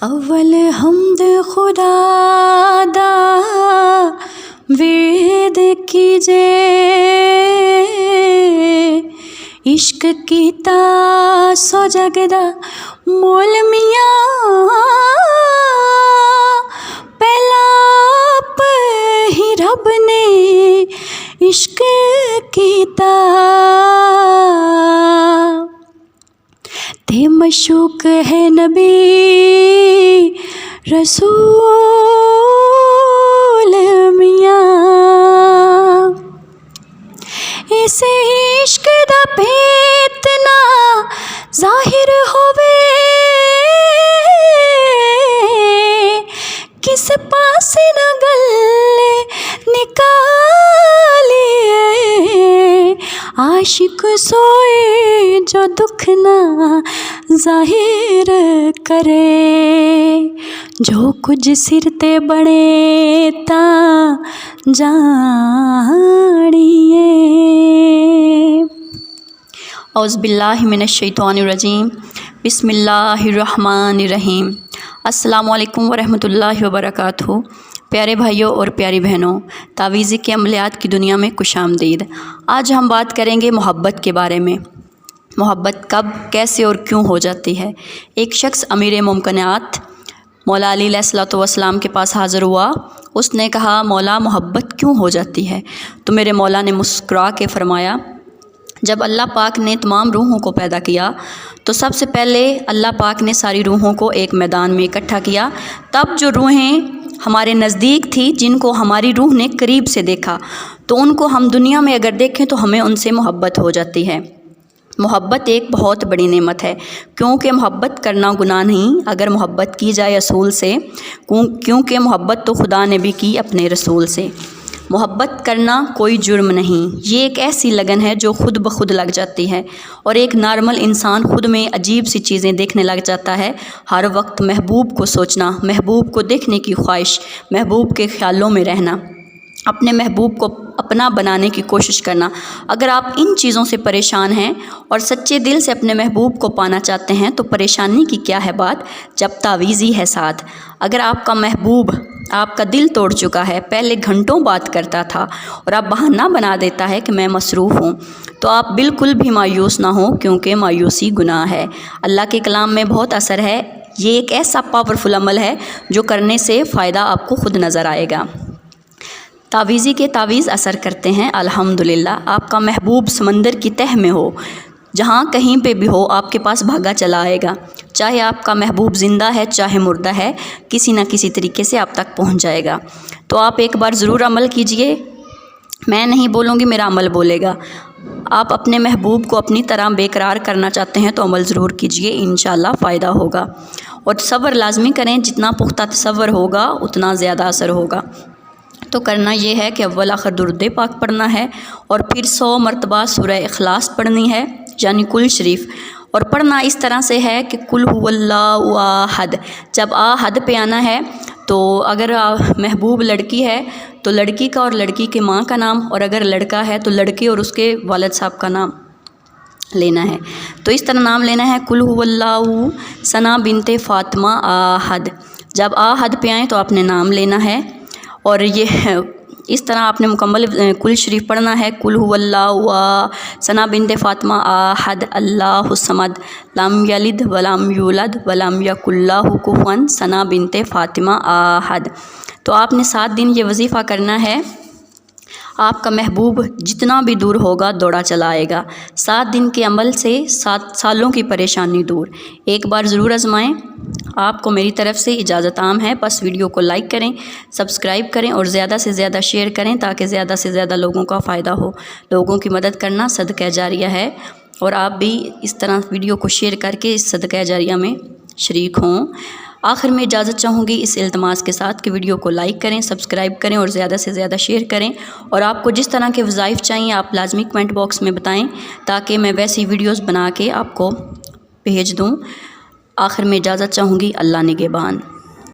اول حمد خدا دا ورد کیجے، عشق کیتا سو جگ دا مول میاں، پہلا آپ ہی رب نے عشق کیتا، تے مشوق ہے نبی رسول میاں، اس عشق دا بھیت نہ ظاہر ہووے، کس پاسے نہ گلے نکالیے، عاشق سوئے جو دکھ نہ ظاہر کرے، جو کچھ سر تے بڑے تاں جانیے۔ اعوذ باللہ من الشیطان الرجیم، بسم اللہ الرحمن الرحیم۔ السلام علیکم ورحمۃ اللہ وبرکاتہ۔ پیارے بھائیوں اور پیاری بہنوں، تعویذی کے عملیات کی دنیا میں خوش آمدید۔ آج ہم بات کریں گے محبت کے بارے میں۔ محبت کب، کیسے اور کیوں ہو جاتی ہے؟ ایک شخص امیر ممکنات مولا علی علیہ الصلوۃ والسلام کے پاس حاضر ہوا۔ اس نے کہا، مولا محبت کیوں ہو جاتی ہے؟ تو میرے مولا نے مسکرا کے فرمایا، جب اللہ پاک نے تمام روحوں کو پیدا کیا تو سب سے پہلے اللہ پاک نے ساری روحوں کو ایک میدان میں اکٹھا کیا، تب جو روحیں ہمارے نزدیک تھی، جن کو ہماری روح نے قریب سے دیکھا، تو ان کو ہم دنیا میں اگر دیکھیں تو ہمیں ان سے محبت ہو جاتی ہے۔ محبت ایک بہت بڑی نعمت ہے، کیونکہ محبت کرنا گناہ نہیں اگر محبت کی جائے اصول سے، کیونکہ محبت تو خدا نے بھی کی اپنے رسول سے۔ محبت کرنا کوئی جرم نہیں، یہ ایک ایسی لگن ہے جو خود بخود لگ جاتی ہے، اور ایک نارمل انسان خود میں عجیب سی چیزیں دیکھنے لگ جاتا ہے۔ ہر وقت محبوب کو سوچنا، محبوب کو دیکھنے کی خواہش، محبوب کے خیالوں میں رہنا، اپنے محبوب کو اپنا بنانے کی کوشش کرنا۔ اگر آپ ان چیزوں سے پریشان ہیں اور سچے دل سے اپنے محبوب کو پانا چاہتے ہیں تو پریشانی کی کیا ہے بات، جب تعویذی ہے ساتھ۔ اگر آپ کا محبوب آپ کا دل توڑ چکا ہے، پہلے گھنٹوں بات کرتا تھا اور اب بہانہ بنا دیتا ہے کہ میں مصروف ہوں، تو آپ بالکل بھی مایوس نہ ہوں، کیونکہ مایوسی گناہ ہے۔ اللہ کے کلام میں بہت اثر ہے، یہ ایک ایسا پاورفل عمل ہے جو کرنے سے فائدہ آپ کو خود نظر آئے گا۔ تعویذی کے تعویذ اثر کرتے ہیں الحمدللہ۔ آپ کا محبوب سمندر کی تہہ میں ہو، جہاں کہیں پہ بھی ہو، آپ کے پاس بھاگا چلا آئے گا۔ چاہے آپ کا محبوب زندہ ہے چاہے مردہ ہے، کسی نہ کسی طریقے سے آپ تک پہنچ جائے گا۔ تو آپ ایک بار ضرور عمل کیجئے، میں نہیں بولوں گی، میرا عمل بولے گا۔ آپ اپنے محبوب کو اپنی طرح بے قرار کرنا چاہتے ہیں تو عمل ضرور کیجئے، انشاءاللہ فائدہ ہوگا۔ اور تصور لازمی کریں، جتنا پختہ تصور ہوگا اتنا زیادہ اثر ہوگا۔ تو کرنا یہ ہے کہ اول آخر درود پاک پڑھنا ہے، اور پھر 100 مرتبہ سورہ اخلاص پڑھنی ہے، یعنی کل شریف۔ اور پڑھنا اس طرح سے ہے کہ قل هو اللہ احد، جب احد پہ آنا ہے تو اگر محبوب لڑکی ہے تو لڑکی کا اور لڑکی کے ماں کا نام، اور اگر لڑکا ہے تو لڑکے اور اس کے والد صاحب کا نام لینا ہے۔ تو اس طرح نام لینا ہے، قل هو اللہ ثنا بنت فاطمہ احد۔ جب احد پہ آئیں تو آپ نے نام لینا ہے، اور یہ اس طرح آپ نے مکمل کل شریف پڑھنا ہے، قل هو اللہ ثنا بنت فاطمہ احد اللہ الصمد لم یلد ولم یولد ولم یکن لہ کفوا ثنا بنت فاطمہ احد۔ تو آپ نے 7 دن یہ وظیفہ کرنا ہے، آپ کا محبوب جتنا بھی دور ہوگا دوڑا چلا آئے گا۔ 7 دن کے عمل سے 7 سالوں کی پریشانی دور۔ ایک بار ضرور آزمائیں۔ آپ کو میری طرف سے اجازت عام ہے، بس ویڈیو کو لائک کریں، سبسکرائب کریں اور زیادہ سے زیادہ شیئر کریں تاکہ زیادہ سے زیادہ لوگوں کا فائدہ ہو۔ لوگوں کی مدد کرنا صدقہ جاریہ ہے، اور آپ بھی اس طرح ویڈیو کو شیئر کر کے اس صدقہ جاریہ میں شریک ہوں۔ آخر میں اجازت چاہوں گی اس التماس کے ساتھ کہ ویڈیو کو لائک کریں، سبسکرائب کریں اور زیادہ سے زیادہ شیئر کریں، اور آپ کو جس طرح کے وظائف چاہیے آپ لازمی کمنٹ باکس میں بتائیں تاکہ میں ویسی ویڈیوز بنا کے آپ کو بھیج دوں۔ آخر میں اجازت چاہوں گی، اللہ نگہبان۔